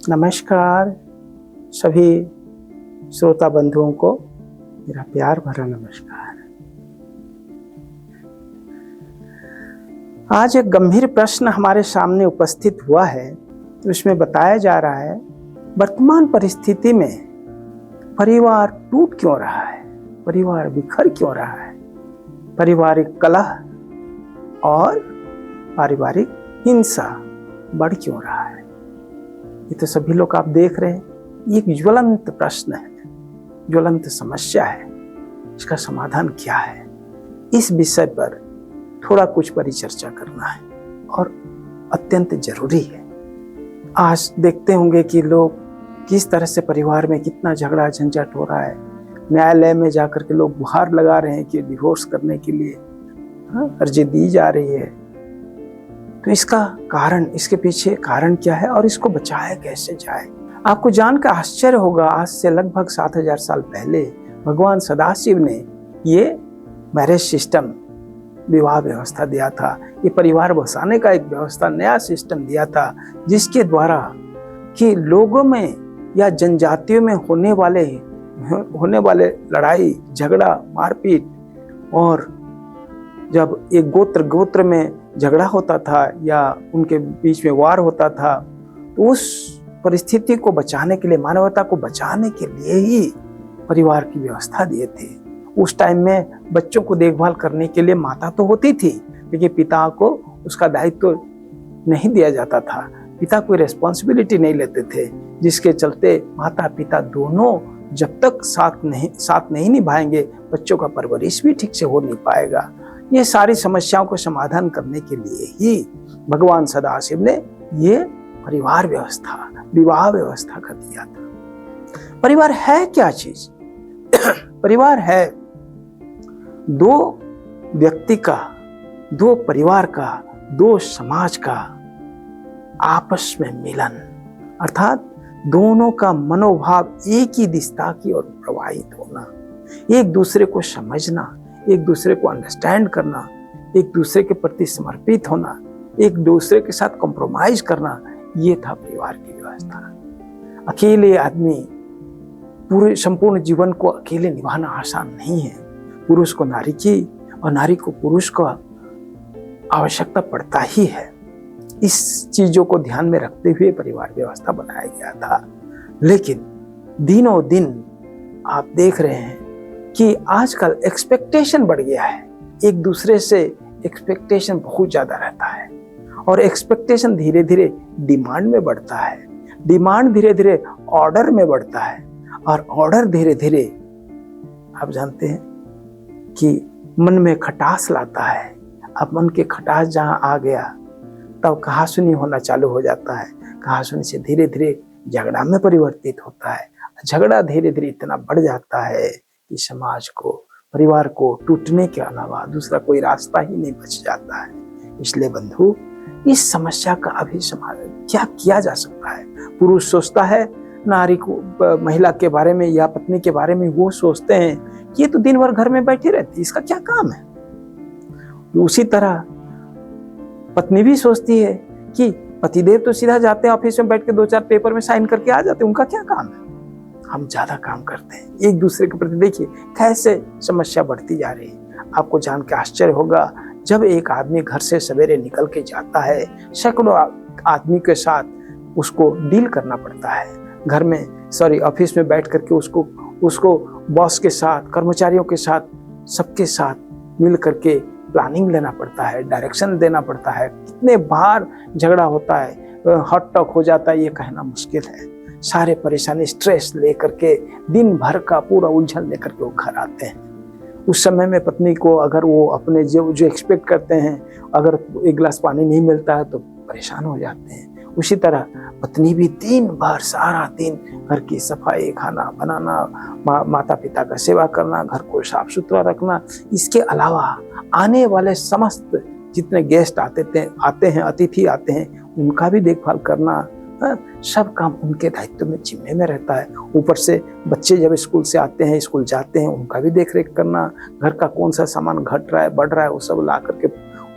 नमस्कार सभी श्रोता बंधुओं को मेरा प्यार भरा नमस्कार। आज एक गंभीर प्रश्न हमारे सामने उपस्थित हुआ है, तो इसमें बताया जा रहा है वर्तमान परिस्थिति में परिवार टूट क्यों रहा है, परिवार बिखर क्यों रहा है, पारिवारिक कलह और पारिवारिक हिंसा बढ़ क्यों रहा है। ये तो सभी लोग आप देख रहे हैं, ये एक ज्वलंत प्रश्न है, ज्वलंत समस्या है। इसका समाधान क्या है, इस विषय पर थोड़ा कुछ परिचर्चा करना है और अत्यंत जरूरी है। आज देखते होंगे कि लोग किस तरह से परिवार में कितना झगड़ा झंझट हो रहा है। न्यायालय में जाकर के लोग गुहार लगा रहे हैं कि डिवोर्स करने के लिए अर्जी दी जा रही है। तो इसका कारण, इसके पीछे कारण क्या है और इसको बचाया कैसे जाए। आपको जानकर आश्चर्य होगा, आज से लगभग 7000 साल पहले भगवान सदाशिव ने ये मैरिज सिस्टम, विवाह व्यवस्था दिया था। ये परिवार बसाने का एक व्यवस्था, नया सिस्टम दिया था, जिसके द्वारा कि लोगों में या जनजातियों में होने वाले लड़ाई झगड़ा मारपीट, और जब एक गोत्र में झगड़ा होता था या उनके बीच में वार होता था, तो उस परिस्थिति को बचाने के लिए, मानवता को बचाने के लिए ही परिवार की व्यवस्था दिए थे। उस टाइम में बच्चों को देखभाल करने के लिए माता तो होती थी, लेकिन पिता को उसका दायित्व नहीं दिया जाता था। पिता कोई रिस्पॉन्सिबिलिटी नहीं लेते थे, जिसके चलते माता पिता दोनों जब तक साथ नहीं निभाएंगे, बच्चों का परवरिश भी ठीक से हो नहीं पाएगा। ये सारी समस्याओं को समाधान करने के लिए ही भगवान सदाशिव ने ये परिवार व्यवस्था, विवाह व्यवस्था कर दिया था। परिवार है क्या चीज? परिवार है दो व्यक्ति का, दो परिवार का, दो समाज का आपस में मिलन, अर्थात दोनों का मनोभाव एक ही दिशा की ओर प्रवाहित होना, एक दूसरे को समझना, एक दूसरे को अंडरस्टैंड करना, एक दूसरे के प्रति समर्पित होना, एक दूसरे के साथ कॉम्प्रोमाइज करना, ये था परिवार की व्यवस्था। अकेले आदमी पूरे संपूर्ण जीवन को अकेले निभाना आसान नहीं है। पुरुष को नारी की और नारी को पुरुष का आवश्यकता पड़ता ही है। इस चीजों को ध्यान में रखते हुए परिवार व्यवस्था बनाया गया था। लेकिन दिनों दिन आप देख रहे हैं कि आजकल एक्सपेक्टेशन बढ़ गया है, एक दूसरे से एक्सपेक्टेशन बहुत ज्यादा रहता है, और एक्सपेक्टेशन धीरे धीरे डिमांड में बढ़ता है, डिमांड धीरे धीरे ऑर्डर में बढ़ता है, और ऑर्डर धीरे धीरे आप जानते हैं कि मन में खटास लाता है। अब मन के खटास जहां आ गया, तब कहासुनी होना चालू हो जाता है। कहासुनी से धीरे धीरे झगड़ा में परिवर्तित होता है। झगड़ा धीरे धीरे इतना बढ़ जाता है कि समाज को, परिवार को टूटने के अलावा दूसरा कोई रास्ता ही नहीं बच जाता है। इसलिए बंधु, इस समस्या का अभी समाधान क्या किया जा सकता है? पुरुष सोचता है नारी को, महिला के बारे में या पत्नी के बारे में, वो सोचते हैं कि ये तो दिन भर घर में बैठी रहती, इसका क्या काम है। उसी तरह पत्नी भी सोचती है कि पतिदेव तो सीधा जाते हैं ऑफिस में, बैठ के 2-4 पेपर में साइन करके आ जाते हैं, उनका क्या काम है। हम ज्यादा काम करते हैं एक दूसरे के प्रति। देखिए कैसे समस्या बढ़ती जा रही है। आपको जान के आश्चर्य होगा, जब एक आदमी घर से सवेरे निकल के जाता है, सैकड़ों आदमी के साथ उसको डील करना पड़ता है। घर में ऑफिस में बैठ करके उसको बॉस के साथ, कर्मचारियों के साथ, सबके साथ मिल करके प्लानिंग लेना पड़ता है, डायरेक्शन देना पड़ता है। कितने बार झगड़ा होता है, हॉट टॉक हो जाता है, ये कहना मुश्किल है। सारे परेशानी, स्ट्रेस लेकर के, दिन भर का पूरा उलझन लेकर के वो घर आते हैं। उस समय में पत्नी को अगर वो अपने जो एक्सपेक्ट करते हैं, अगर एक गिलास पानी नहीं मिलता है तो परेशान हो जाते हैं। उसी तरह पत्नी भी दिन भर, सारा दिन घर की सफाई, खाना बनाना, माता पिता का सेवा करना, घर को साफ सुथरा रखना, इसके अलावा आने वाले समस्त जितने गेस्ट आते हैं, अतिथि आते हैं, उनका भी देखभाल करना, सब काम उनके दायित्व में, जिम्मे में रहता है। ऊपर से बच्चे जब स्कूल से आते हैं, स्कूल जाते हैं, उनका भी देख रेख करना, घर का कौन सा सामान घट रहा है, बढ़ रहा है, वो सब ला करके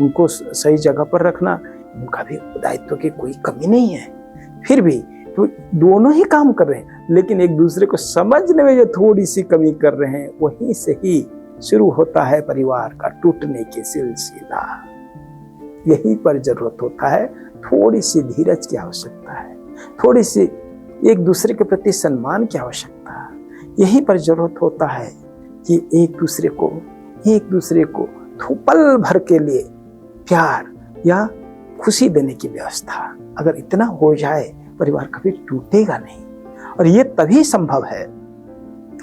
उनको सही जगह पर रखना, उनका भी दायित्व की कोई कमी नहीं है। फिर भी तो दोनों ही काम कर रहे हैं, लेकिन एक दूसरे को समझने में जो थोड़ी सी कमी कर रहे हैं, वहीं से ही शुरू होता है परिवार का टूटने की सिलसिला। यहीं पर जरूरत होता है थोड़ी सी धीरज की आवश्यकता है, थोड़ी सी एक दूसरे के प्रति सम्मान की आवश्यकता है। यहीं पर जरूरत होता है कि एक दूसरे को पल भर के लिए प्यार या खुशी देने की व्यवस्था। अगर इतना हो जाए, परिवार कभी टूटेगा नहीं। और ये तभी संभव है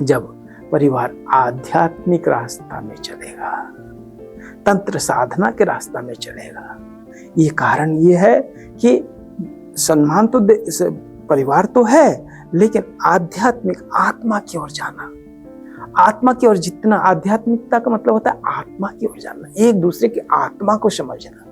जब परिवार आध्यात्मिक रास्ता में चलेगा, तंत्र साधना के रास्ता में चलेगा। ये कारण ये है कि सम्मान तो परिवार तो है, लेकिन आध्यात्मिक आत्मा की ओर जाना, आत्मा की ओर जितना, आध्यात्मिकता का मतलब होता है आत्मा की ओर जाना, एक दूसरे की आत्मा को समझना।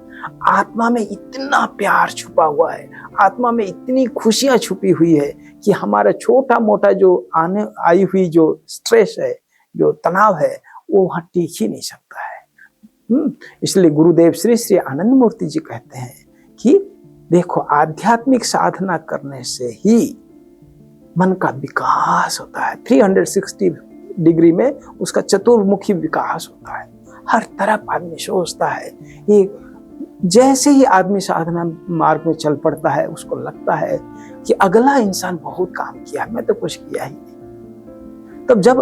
आत्मा में इतना प्यार छुपा हुआ है, आत्मा में इतनी खुशियां छुपी हुई है कि हमारा छोटा मोटा जो आई हुई जो स्ट्रेस है, जो तनाव है, वो वहां टिक ही नहीं सकता है। इसलिए गुरुदेव श्री श्री आनंद मूर्ति जी कहते हैं कि देखो, आध्यात्मिक साधना करने से ही मन का विकास होता है। 360 डिग्री में उसका चतुर्मुखी विकास होता है। हर तरफ आदमी सोचता है, ये जैसे ही आदमी साधना मार्ग में चल पड़ता है, उसको लगता है कि अगला इंसान बहुत काम किया, मैं तो कुछ किया ही नहीं। तब जब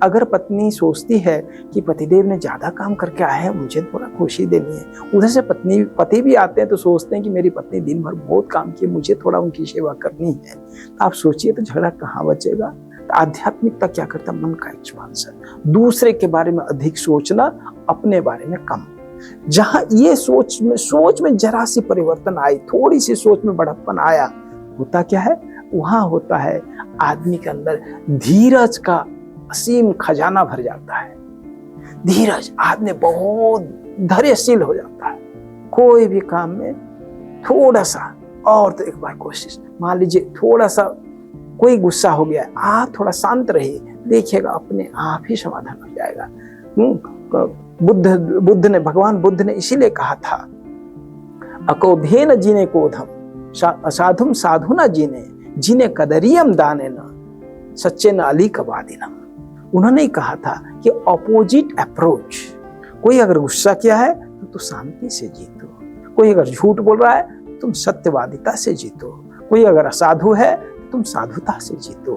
अगर पत्नी सोचती है कि पतिदेव ने ज्यादा काम करके आए हैं, मुझे थोड़ा खुशी देनी है, उधर से पति भी आते हैं तो सोचते हैं कि मेरी पत्नी दिन भर बहुत काम किए, मुझे थोड़ा उनकी सेवा करनी है, तो आप सोचिए तो झगड़ा कहाँ बचेगा। तो आध्यात्मिकता क्या करता है? मन का एक्सपांशन, दूसरे के बारे में अधिक सोचना, अपने बारे में कम। जहां ये सोच में जरा सी परिवर्तन आई, थोड़ी सी सोच में बढ़प्पन आया, होता क्या है? वहां होता है आदमी के अंदर धीरज का असीम खजाना भर जाता है। धीरज, आदमी बहुत धैर्यशील हो जाता है। कोई भी काम में थोड़ा सा और तो एक बार कोशिश, मान लीजिए थोड़ा सा कोई गुस्सा हो गया, आप थोड़ा शांत रहिए, देखिएगा अपने आप ही समाधान हो जाएगा। भगवान बुद्ध ने इसीलिए कहा था, अकोधेन जीने कोधम, असाधुम साधु न जीने कदरियम दाने न सच्चे न अली कबादिनम। उन्होंने कहा था कि ऑपोजिट अप्रोच, कोई अगर गुस्सा किया है तो शांति से जीतो, कोई अगर झूठ बोल रहा है तो तुम सत्यवादिता से जीतो, कोई अगर असाधु है तो तुम साधुता से जीतो।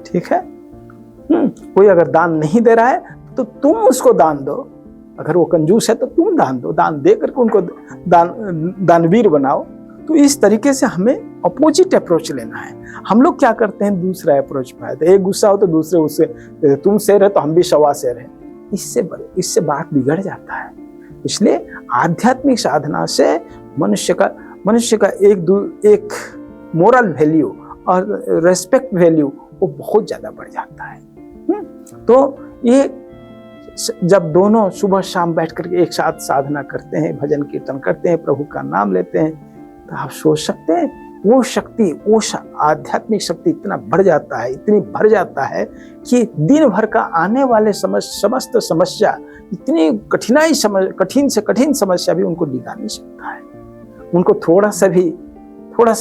ठीक है? कोई अगर दान नहीं दे रहा है तो तुम उसको दान दो, अगर वो कंजूस है तो तुम दान दो, दान दे करके उनको दानवीर बनाओ। तो इस तरीके से हमें अपोजिट अप्रोच लेना है। हम लोग क्या करते हैं? दूसरा अप्रोच पाए, तो एक गुस्सा हो तो दूसरे उससे, तुम शेर है तो हम भी सवा शेर है, इससे बात बिगड़ जाता है। इसलिए आध्यात्मिक साधना से मनुष्य का एक मोरल वैल्यू और रेस्पेक्ट वैल्यू वो बहुत ज्यादा बढ़ जाता है। तो ये जब दोनों सुबह शाम बैठ करके एक साथ साधना करते हैं, भजन कीर्तन करते हैं, प्रभु का नाम लेते हैं, तो आप सोच सकते हैं वो शक्ति, वो आध्यात्मिक शक्ति इतना बढ़ जाता है, इतनी भर जाता है कि दिन भर का आने वाले समस्त समस्या, इतनी कठिन से कठिन समस्या भी उनको डिगा नहीं सकता है। उनको थोड़ा सा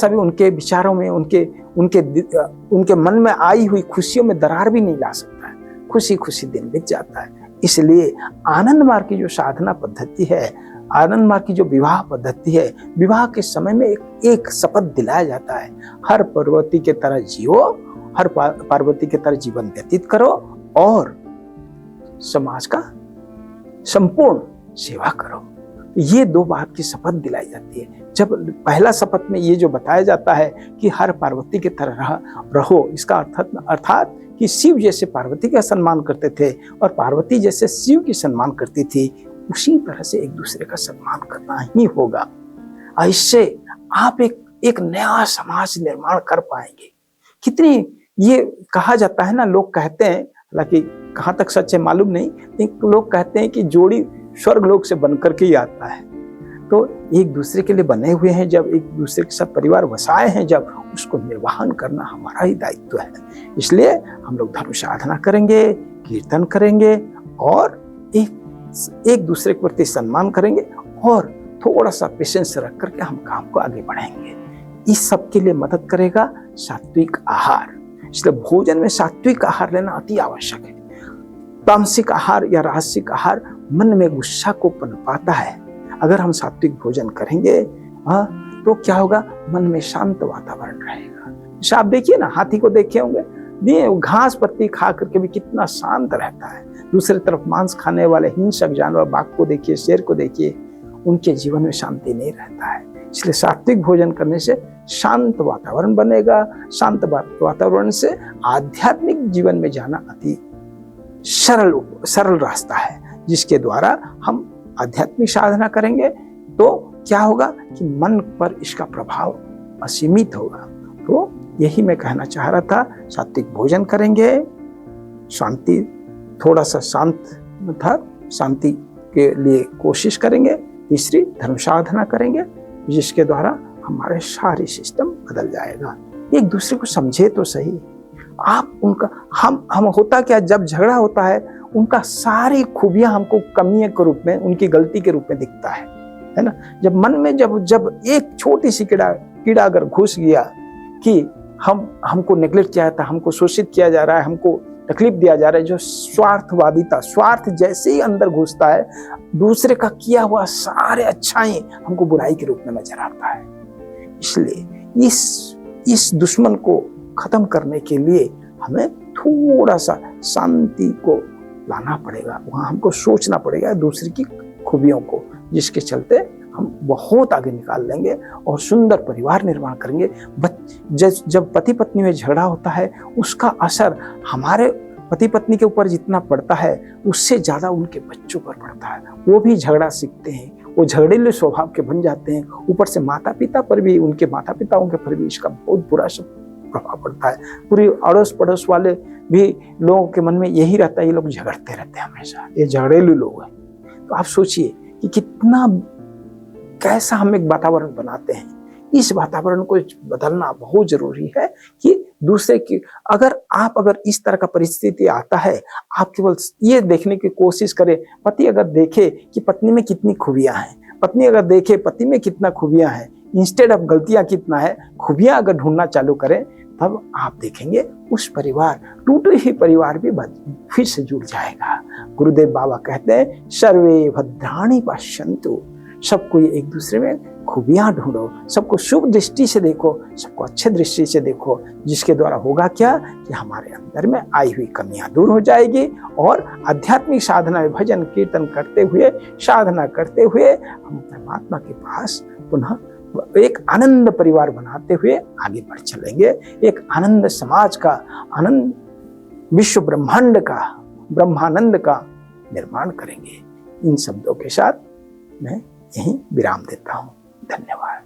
भी उनके विचारों में, उनके मन में आई हुई खुशियों में दरार भी नहीं ला सकता है। खुशी दिन बीत जाता है। इसलिए आनंद मार्ग की जो साधना पद्धति है, आनंद मार्ग की जो विवाह पद्धति है, विवाह के समय में एक शपथ दिलाया जाता है, हर पार्वती के तरह जियो, हर पार्वती के तरह जीवन व्यतीत करो और समाज का संपूर्ण सेवा करो। ये दो बात की शपथ दिलाई जाती है। जब पहला शपथ में ये जो बताया जाता है कि हर पार्वती की तरह रहो, इसका अर्थात कि शिव जैसे पार्वती का सम्मान करते थे और पार्वती जैसे शिव की सम्मान करती थी, उसी तरह से एक दूसरे का सम्मान करना ही होगा। इससे आप एक नया समाज निर्माण कर पाएंगे। कितनी ये कहा जाता है ना, लोग कहते हैं, हालांकि कहाँ तक सच है मालूम नहीं, लेकिन लोग कहते हैं कि जोड़ी स्वर्ग लोक से बनकर के ही आता है। तो एक दूसरे के लिए बने हुए हैं, जब एक दूसरे के साथ परिवार बसाए हैं, जब उसको निर्वहन करना हमारा ही दायित्व है। इसलिए हम लोग धर्म साधना करेंगे, कीर्तन करेंगे और एक दूसरे के प्रति सम्मान करेंगे और थोड़ा सा पेशेंस रख करके हम काम को आगे बढ़ाएंगे। इस सब के लिए मदद करेगा सात्विक आहार। इसलिए भोजन में सात्विक आहार लेना अति आवश्यक है। तामसिक आहार या राजसिक आहार मन में गुस्सा को पनपाता है। अगर हम सात्विक भोजन करेंगे तो क्या होगा, मन में शांत वातावरण रहेगा। आप देखिए ना, हाथी को देखे होंगे, घास पत्ती खा करके भी कितना शांत रहता है। दूसरी तरफ मांस खाने वाले हिंसक जानवर, बाघ को देखिए, शेर को देखिए, उनके जीवन में शांति नहीं रहता है। इसलिए सात्विक भोजन करने से शांत वातावरण बनेगा। शांत वातावरण से आध्यात्मिक जीवन में जाना अति सरल रास्ता है, जिसके द्वारा हम आध्यात्मिक साधना करेंगे तो क्या होगा कि मन पर इसका प्रभाव असीमित होगा। तो यही मैं कहना चाह रहा था। सात्विक भोजन करेंगे, शांति, थोड़ा सा शांति के लिए कोशिश करेंगे। तीसरी, धर्म साधना करेंगे, जिसके द्वारा हमारे सारे सिस्टम बदल जाएगा। एक दूसरे को समझे तो सही। आप उनका हम होता क्या, जब झगड़ा होता है उनका सारी खूबियां हमको कमियों के रूप में, उनकी गलती के रूप में दिखता है ना। जब मन में जब एक छोटी सी कीड़ा अगर घुस गया कि हमको नेग्लेक्ट किया जाता है, हमको शोषित किया जा रहा है, हमको तकलीफ दिया जा रहा है, जो स्वार्थवादिता, स्वार्थ जैसे ही अंदर घुसता है, दूसरे का किया हुआ सारे अच्छाई हमको बुराई के रूप में नजर आता है। इसलिए इस दुश्मन को खत्म करने के लिए हमें थोड़ा सा शांति को लाना पड़ेगा। वहां हमको सोचना पड़ेगा दूसरे की खूबियों को, जिसके चलते हम बहुत आगे निकाल लेंगे और सुंदर परिवार निर्माण करेंगे। जब पति पत्नी में झगड़ा होता है, उसका असर हमारे पति पत्नी के ऊपर जितना पड़ता है, उससे ज्यादा उनके बच्चों पर पड़ता है। वो भी झगड़ा सीखते हैं, वो झगड़ेलू स्वभाव के बन जाते हैं। ऊपर से माता पिता पर भी, उनके माता पिताओं के पर भी इसका बहुत बुरा प्रभाव पड़ता है। पूरी अड़ोस पड़ोस वाले भी लोगों के मन में यही रहता है, ये लोग झगड़ते रहते हैं हमेशा, ये झगड़ेलू लोग हैं। तो आप सोचिए कि कितना, कैसा हम एक वातावरण बनाते हैं। इस वातावरण को बदलना बहुत जरूरी है कि दूसरे की, अगर इस तरह का परिस्थिति आता है, आप केवल ये देखने की कोशिश करें, पति अगर देखे कि पत्नी में कितनी खूबियां हैं, पत्नी अगर देखे पति में कितना खूबियां हैं, इंस्टेड ऑफ गलतियां कितना है, खूबियां अगर ढूंढना चालू करें, तब आप देखेंगे उस परिवार, टूटे ही परिवार भी फिर से जुड़ जाएगा। गुरुदेव बाबा कहते हैं, सर्वे भद्राणि पश्यन्तु, सबको एक दूसरे में खूबियां ढूंढो, सबको शुभ दृष्टि से देखो, सबको अच्छे दृष्टि से देखो, जिसके द्वारा होगा क्या कि हमारे अंदर में आई हुई कमियां दूर हो जाएगी और आध्यात्मिक साधना में भजन कीर्तन करते हुए, साधना करते हुए हम परमात्मा के पास पुनः एक आनंद परिवार बनाते हुए आगे बढ़ चलेंगे। एक आनंद समाज का, आनंद विश्व ब्रह्मांड का, ब्रह्मानंद का निर्माण करेंगे। इन शब्दों के साथ मैं यहीं विराम देता हूँ। धन्यवाद।